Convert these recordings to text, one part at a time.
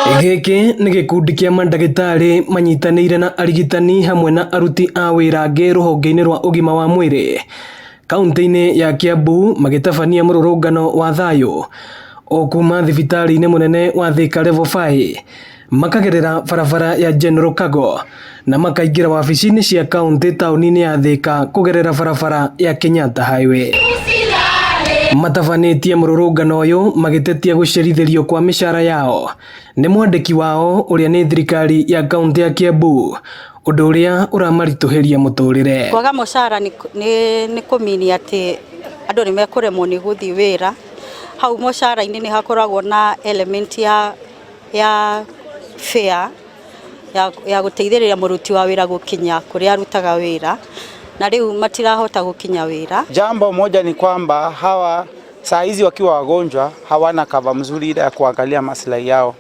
Gĩkĩ nĩ gĩkundi kĩa mandagĩtarĩ manyitanĩire na arigitani hamwe na aruti a wĩra angĩ rũhonge-inĩ rwa ũgima wa mwĩrĩ kaunti-inĩ ya Kiambu magĩtabania mũrũrũngano wa thayũ o kuma thibitarĩ-inĩ mũnene wa Thika Level 5 makagerera barabara ya General Cargo na makaingĩra wabici-inĩ cia kaunti taũni-inĩ ya Thika kũgerera barabara ya Kenyatta Highway. Matabanĩtie mũrũrũngano ũyũ magĩtetia gũcerithĩrio kwa mĩcara yao nĩ mwandĩki wao ũrĩa nĩ thirikari ya kaunti ya Kiambu, ũndũ ũrĩa ũramaritũhĩria mũtũrĩre. Kwaga mũcara nĩ kũmini atĩ andũ nĩ mekũremwo nĩ gũthiĩ wĩra. Hau mũcara-inĩ nĩ hakoragwo na element ya fare ya gũteithĩrĩria mũruti wa wĩra gũkinya kũrĩa arutaga wĩra, na leo matirahota gukinya wira. Jambo moja ni kwamba hawa saa hizi wakiwa wagonjwa hawana kava mzuri ya kuangalia maslahi yao.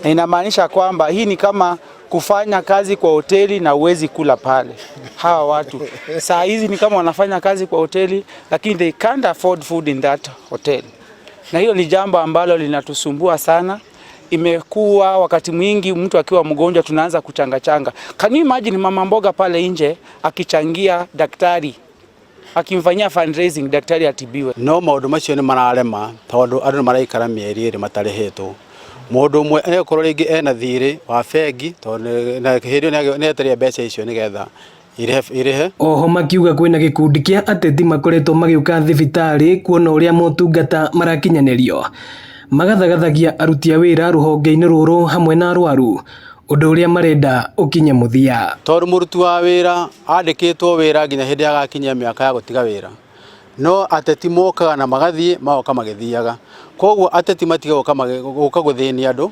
Na inamaanisha kwamba hii ni kama kufanya kazi kwa hoteli na uwezi kula pale. Hawa watu saa hizi ni kama wanafanya kazi kwa hoteli lakini they can't afford food in that hotel. Na hiyo ni jambo ambalo linatusumbua sana. Imekuwa wakati mwingi mtu akiwa mgonjwa tunaanza kuchanga. Can you imagine mama mboga pale nje akichangia daktari, akimfanyia fundraising daktari atibiwe? No maundu macio ni mararema tondu andu maraikara mieri iri matarihetwo. Mundu umwe ekorwo ringi ena thiri wa bengi tondu na hirio ni eteria mbeca icio nigetha irihe. Oho makiuga kwina gikundi kia ateti makoretwo magiuka thibitarĩ kuona uria motungata marakinyanĩrio, magathagathagia aruti a wĩra rũhonge-inĩ rũrũ hamwe na arwaru, ũndũ ũrĩa marenda ũkinye mũthia. Tondu mũruti wa wĩra andĩkĩtwo wĩra nginya hĩndĩ agakinyia mĩaka ya gũtiga wĩra, no ateti mokaga na magathiĩ magoka magĩthiaga. Koguo ateti matiga gũka gũthĩnia andũ,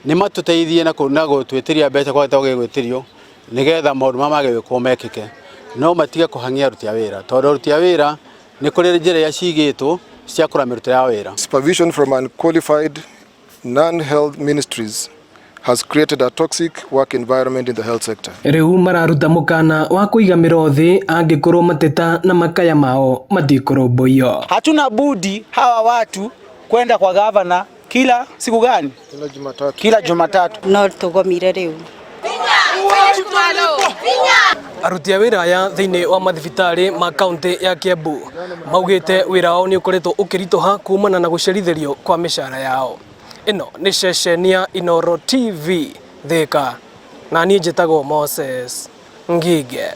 nĩ matũteithie na gũtwĩtĩria mbeca kwa gĩtagwo gĩgwĩtĩrio nĩgetha maũndũ maya mage gwĩkwo mekĩke, no matiga kũhang'ia aruti a wĩra tondu aruti a wĩra nĩ kũrĩ njĩra iria cigĩtwo cia kũra mĩrutĩre ya wĩra. Supervision from unqualified non-health ministries has created a toxic work environment in the health sector. Rĩu mararuta mũkana wa kũigamĩra thĩ angĩkorwo mateta na makaya mao matikũrũmbũiyo. Hatuna budi hawa watu kwenda kwa gavana kila siku gani? Kila Jumatatu. No tugomire rĩu. Aruti a wĩra aya thĩinĩ wa mathibitarĩ ma kaunti ya Kiambu maugĩte wĩra wao nĩ ũkoretwo ũkĩritũha kumana na gũcerithĩrio kwa mĩcara yao. Ĩno nĩ ceceni ya Inooro TV Thika, na niĩ njĩtagwo Moses Ngige.